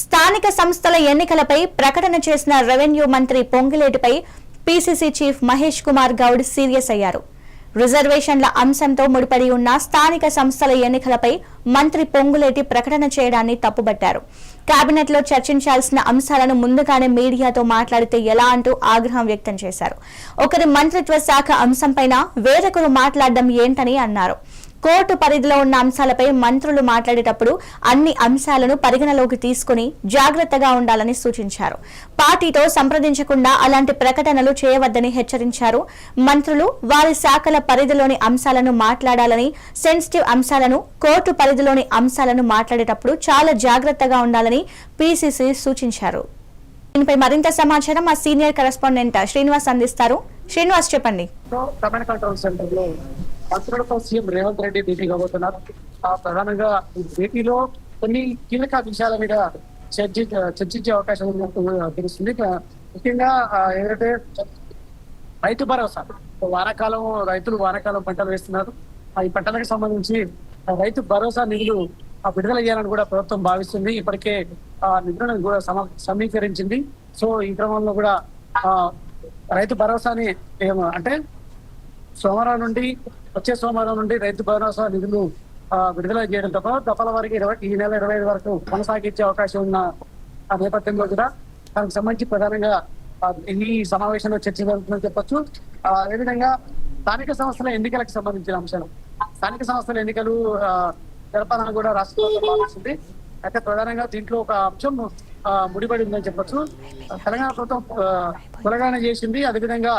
స్థానిక సంస్థల ఎన్నికలపై ప్రకటన చేసిన రెవెన్యూ మంత్రి పొంగిలేటిపై PCC chief Mahesh Kumar Goud serious అయ్యారు. రిజర్వేషన్ల అంశంతో ముడిపడి ఉన్న స్థానిక సంస్థల ఎన్నికలపై మంత్రి పొంగులేటి ప్రకటన చేయడాన్ని తప్పుబట్టారు. కేబినెట్ లో చర్చించాల్సిన అంశాలను ముందుగానే మీడియాతో మాట్లాడితే ఎలా అంటూ ఆగ్రహం వ్యక్తం చేశారు. ఒకరి మంత్రిత్వ శాఖ అంశంపైన వేరొకరు మాట్లాడడం ఏంటని అన్నారు. కోర్టు పరిధిలో ఉన్న అంశాలపై మంత్రులు మాట్లాడేటప్పుడు అన్ని అంశాలను పరిగణలోకి తీసుకుని జాగ్రత్తగా ఉండాలని సూచించారు. పార్టీతో సంప్రదించకుండా అలాంటి ప్రకటనలు చేయవద్దని హెచ్చరించారు. మంత్రులు వారి శాఖల పరిధిలోని అంశాలను మాట్లాడాలని, సెన్సిటివ్ అంశాలను, కోర్టు పరిధిలోని అంశాలను మాట్లాడేటప్పుడు చాలా జాగ్రత్తగా ఉండాలని పీసీసీ సూచించారు. దీనిపై మరింత సమాచారం మా సీనియర్ కరెస్పాండెంట్ శ్రీనివాస్ అందిస్తారు. శ్రీనివాస్, చెప్పండి. మంత్రులతో సీఎం రేవంత్ రెడ్డి భేటీ కాబోతున్నారు. ప్రధానంగా భేటీలో కొన్ని కీలక విషయాల మీద చర్చించే అవకాశం ఉన్నట్టు తెలుస్తుంది. ముఖ్యంగా ఏదైతే రైతు భరోసా, రైతులు వానాకాలం పంటలు వేస్తున్నారు. ఈ పంటలకు సంబంధించి రైతు భరోసా నిధులు విడుదల చేయాలని కూడా ప్రభుత్వం భావిస్తుంది. ఇప్పటికే నిధులను కూడా సమీకరించింది. సో ఈ క్రమంలో కూడా రైతు భరోసాని అంటే వచ్చే సోమవారం నుండి రైతు భరోసా నిధులు విడుదల చేయడంతో దఫల వారికి ఈ నెల 25 వరకు కొనసాగించే అవకాశం ఉన్న నేపథ్యంలో కూడా దానికి సంబంధించి ప్రధానంగా ఈ సమావేశంలో చర్చ జరుగుతుందని చెప్పొచ్చు. అదేవిధంగా స్థానిక సంస్థల ఎన్నికలకు సంబంధించిన అంశాలు, స్థానిక సంస్థల ఎన్నికలు జరపాలని కూడా రాష్ట్ర ప్రభుత్వం భావిస్తుంది. అయితే ప్రధానంగా దీంట్లో ఒక అంశం ముడిపడి ఉందని చెప్పొచ్చు. తెలంగాణ ప్రభుత్వం కులగాన చేసింది. అదేవిధంగా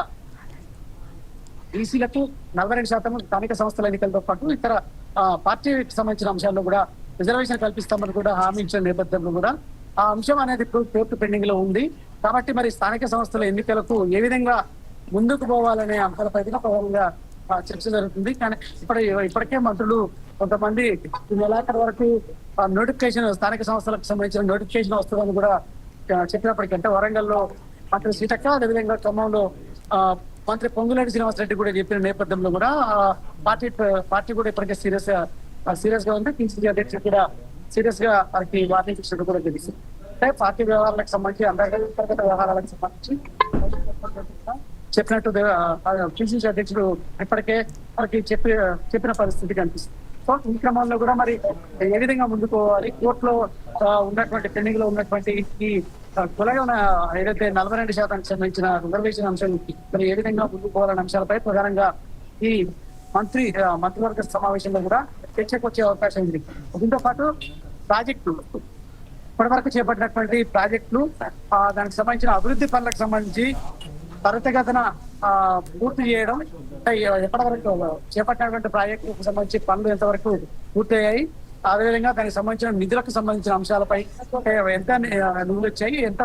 బీసీలకు 42% స్థానిక సంస్థల ఎన్నికలతో పాటు ఇతర పార్టీకి సంబంధించిన అంశాల్లో కూడా రిజర్వేషన్ కల్పిస్తామని కూడా హామీ ఇచ్చిన నేపథ్యంలో కూడా ఆ అంశం అనేది కోర్టు పెండింగ్ లో ఉంది. కాబట్టి మరి స్థానిక సంస్థల ఎన్నికలకు ఏ విధంగా ముందుకు పోవాలనే అంశాలపై ప్రధానంగా చర్చ జరుగుతుంది. కానీ ఇప్పటికే మంత్రులు కొంతమంది ఈ నెలాఖరు వరకు నోటిఫికేషన్, స్థానిక సంస్థలకు సంబంధించిన నోటిఫికేషన్ వస్తుందని కూడా చెప్పినప్పటికీ, అంటే వరంగల్లో మంత్రి సీతక్క, అదేవిధంగా ఖమ్మంలో మంత్రి పొంగులేటి శ్రీనివాసరెడ్డి కూడా చెప్పిన నేపథ్యంలో కూడా పార్టీ కూడా ఇప్పటికే సీరియస్ గా ఉంది. పిసిసి అధ్యక్షుడు కూడా సీరియస్ గా వారికి వార్నింగ్ ఇచ్చినట్టు కూడా తెలుస్తుంది. అంటే పార్టీ వ్యవహారాలకు సంబంధించి, అంతర్గత వ్యవహారాలకు సంబంధించి చెప్పినట్టు పిసిసి అధ్యక్షుడు ఇప్పటికే వారికి చెప్పిన పరిస్థితి కనిపిస్తుంది. సో ఈ క్రమంలో కూడా మరి ఏ విధంగా ముందుకు పోవాలి, కోర్టులో ఉన్నటువంటి పెండింగ్ లో ఉన్నటువంటి ఈ కులగా ఏదైతే 42% సంబంధించిన రిజర్వేషన్ అంశం మరి ఏ విధంగా ముందుకు పోవాలనే అంశాలపై ప్రధానంగా ఈ మంత్రివర్గ సమావేశంలో కూడా చర్చకు వచ్చే అవకాశం ఉంది. దీంతో పాటు ప్రాజెక్టులు, ఇప్పటివరకు చేపట్టినటువంటి ప్రాజెక్టులు, దానికి సంబంధించిన అభివృద్ధి పనులకు సంబంధించి త్వరితగతిన పూర్తి చేయడం, ఎప్పటివరకు చేపట్టినటువంటి ప్రాజెక్టులకు సంబంధించి పనులు ఎంతవరకు పూర్తయ్యాయి, అదేవిధంగా దానికి సంబంధించిన నిధులకు సంబంధించిన అంశాలపై ఎంత నిధులు వచ్చాయి, ఎంత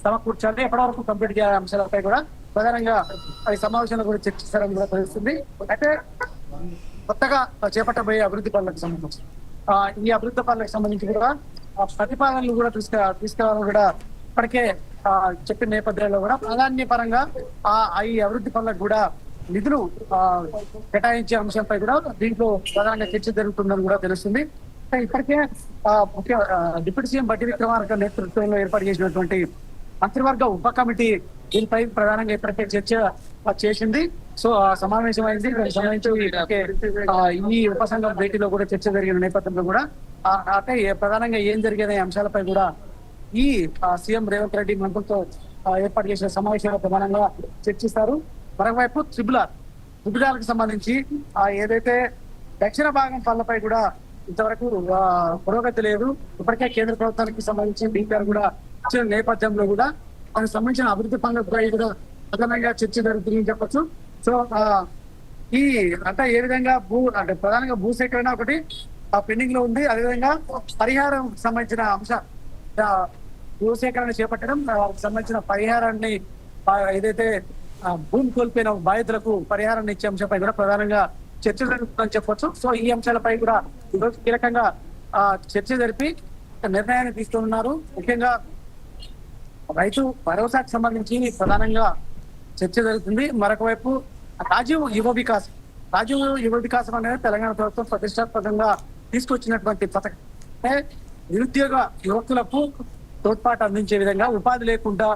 సమకూర్చాలి, ఎప్పటివరకు కంప్లీట్ చేయాలి అంశాలపై కూడా ప్రధానంగా ఈ సమావేశంలో కూడా చర్చిస్తారని కూడా తెలుస్తుంది. అయితే కొత్తగా చేపట్టబోయే అభివృద్ధి పనులకు సంబంధించి ఈ అభివృద్ధి పనులకు సంబంధించి కూడా ప్రతిపాదనలు కూడా తీసుకురావాలని కూడా ఇప్పటికే చెప్పిన నేపథ్యంలో కూడా ప్రాధాన్యపరంగా ఈ అభివృద్ధి పనులకు కూడా నిధులు కేటాయించే అంశంపై కూడా దీంట్లో ప్రధానంగా చర్చ జరుగుతుందని కూడా తెలుస్తుంది. ఇప్పటికే డిప్యూటీ సీఎం బట్టి విక్రమార్క నేతృత్వంలో ఏర్పాటు చేసినటువంటి మంత్రివర్గ ఉప కమిటీ దీనిపై ప్రధానంగా ఇప్పటికే చర్చ చేసింది. సో సమావేశం అయింది. దానికి సంబంధించి ఈ ఉపసంఘం భేటీలో కూడా చర్చ జరిగిన నేపథ్యంలో కూడా అంటే ప్రధానంగా ఏం జరిగిన అంశాలపై కూడా ఈ సీఎం రేవంత్ రెడ్డి మంత్రులతో ఏర్పాటు చేసిన సమావేశంలో ప్రధానంగా చర్చిస్తారు. మరోవైపు త్రిపురాలకు సంబంధించి ఏదైతే దక్షిణ భాగం పనులపై కూడా ఇంతవరకు పురోగతి లేదు. ఇప్పటికే కేంద్ర ప్రభుత్వానికి సంబంధించి డీపీఆర్ కూడా ఇచ్చిన నేపథ్యంలో కూడా దానికి సంబంధించిన అభివృద్ధి పనులపై కూడా ప్రధానంగా చర్చ జరుగుతుందని చెప్పొచ్చు. సో అంటే ఏ విధంగా అంటే ప్రధానంగా భూసేకరణ ఒకటి పెండింగ్ లో ఉంది. అదేవిధంగా పరిహారం సంబంధించిన అంశం, భూసేకరణ చేపట్టడం, సంబంధించిన పరిహారాన్ని ఏదైతే భూమి కోల్పోయిన బాధితులకు పరిహారాన్ని ఇచ్చే అంశంపై కూడా ప్రధానంగా చర్చ జరుగుతుందని చెప్పొచ్చు. సో ఈ అంశాలపై కూడా ఈరోజు కీలకంగా చర్చ జరిపి నిర్ణయాన్ని తీసుకున్నారు. ముఖ్యంగా రైతు భరోసాకు సంబంధించి ప్రధానంగా చర్చ జరుగుతుంది. మరొక వైపు రాజీవ్ యువ వికాసం అనేది తెలంగాణ ప్రభుత్వం ప్రతిష్టాత్మకంగా తీసుకొచ్చినటువంటి పథకం. నిరుద్యోగ యువకులకు తోడ్పాటు అందించే విధంగా ఉపాధి లేకుండా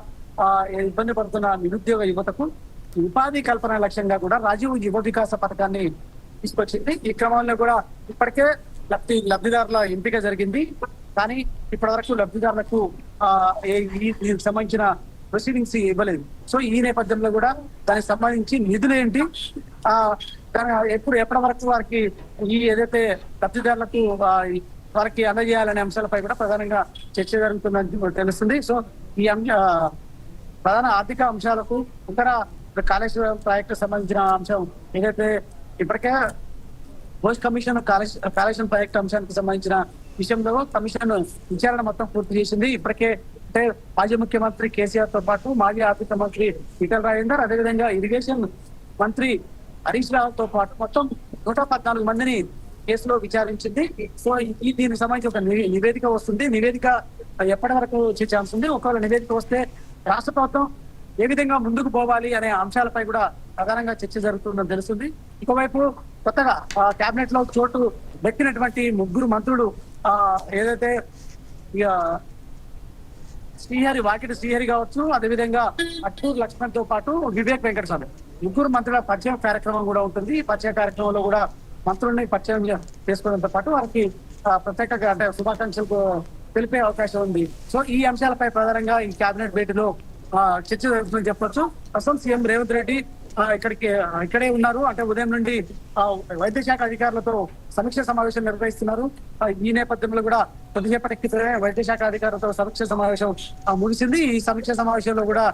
ఇబ్బంది పడుతున్న నిరుద్యోగ యువతకు ఉపాధి కల్పన లక్ష్యంగా కూడా రాజీవ్ యువ వికాస పథకాన్ని తీసుకొచ్చింది. ఈ క్రమంలో కూడా ఇప్పటికే లబ్ధిదారుల ఎంపిక జరిగింది. కానీ ఇప్పటి వరకు లబ్ధిదారులకు దీనికి సంబంధించిన ప్రొసీడింగ్స్ ఇవ్వలేదు. సో ఈ నేపథ్యంలో కూడా దానికి సంబంధించి నిధులు ఏంటి, ఎప్పటి వరకు వారికి ఈ ఏదైతే లబ్ధిదారులకు వారికి అందజేయాలనే అంశాలపై కూడా ప్రధానంగా చర్చ జరుగుతుందని తెలుస్తుంది. సో ఈ ప్రధాన ఆర్థిక అంశాలకు ఇతర కాళేశ్వరం ప్రాజెక్టు సంబంధించిన అంశం ఏదైతే ఇప్పటికే పోస్ట్ కమిషన్ కాళేశ్వరం ప్రాజెక్టు అంశానికి సంబంధించిన విషయంలో కమిషన్ విచారణ మొత్తం పూర్తి చేసింది. ఇప్పటికే అంటే మాజీ ముఖ్యమంత్రి కేసీఆర్ తో పాటు మాజీ ఆర్థిక మంత్రి ఈటెల రాజేందర్, అదేవిధంగా ఇరిగేషన్ మంత్రి హరీష్ రావుతో పాటు మొత్తం 114 మందిని కేసులో విచారించింది. సో దీనికి సంబంధించి ఒక నివేదిక వస్తుంది. నివేదిక ఎప్పటి వరకు వచ్చే ఛాన్స్ ఉంది? ఒకవేళ నివేదిక వస్తే రాష్ట్ర ప్రభుత్వం ఏ విధంగా ముందుకు పోవాలి అనే అంశాలపై కూడా ప్రధానంగా చర్చ జరుగుతుందని తెలుస్తుంది. ఇంకోవైపు కొత్తగా కేబినెట్ లో చోటు దక్కినటువంటి 3 మంత్రులు ఏదైతే వాకిటి శ్రీహరి కావచ్చు, అదేవిధంగా అట్టూరు లక్ష్మణ్ తో పాటు వివేక్ వెంకటస్వామి 3 మంత్రుల పరిచయం కార్యక్రమం కూడా ఉంటుంది. ఈ పరిచయ కార్యక్రమంలో కూడా మంత్రుల్ని పరిచయం చేసుకోవడంతో పాటు వారికి ప్రత్యేకంగా అంటే శుభాకాంక్షలు తెలిపే అవకాశం ఉంది. సో ఈ అంశాలపై ప్రధానంగా ఈ కేబినెట్ భేటీలో చర్చ జరుగుతుందని చెప్పొచ్చు. ప్రస్తుతం సీఎం రేవంత్ రెడ్డి ఇక్కడే ఉన్నారు. అంటే ఉదయం నుండి వైద్య శాఖ అధికారులతో సమీక్ష సమావేశం నిర్వహిస్తున్నారు. ఈ నేపథ్యంలో కూడా కొద్దిసేపటి క్రితమే వైద్య శాఖ అధికారులతో సమీక్ష సమావేశం ముగిసింది. ఈ సమీక్ష సమావేశంలో కూడా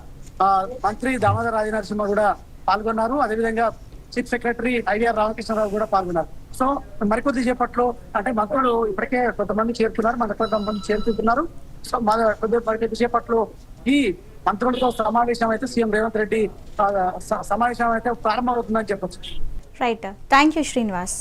మంత్రి దామోదర్ రాజనరసింహ కూడా పాల్గొన్నారు. అదేవిధంగా చీఫ్ సెక్రటరీ ఐవీఆర్ రామకృష్ణరావు కూడా పాల్గొన్నారు. సో మరికొద్ది సేపట్లో అంటే మంత్రులు ఇప్పటికే కొంతమంది చేరుతున్నారు, కొంతమంది చేరుతున్నారు. సో మరికొద్ది సేపట్లో ఈ మంత్రులతో సమావేశం అయితే సీఎం రేవంత్ రెడ్డి సమావేశం అయితే ప్రారంభమవుతుందని చెప్పొచ్చు. Right, thank you Srinivas.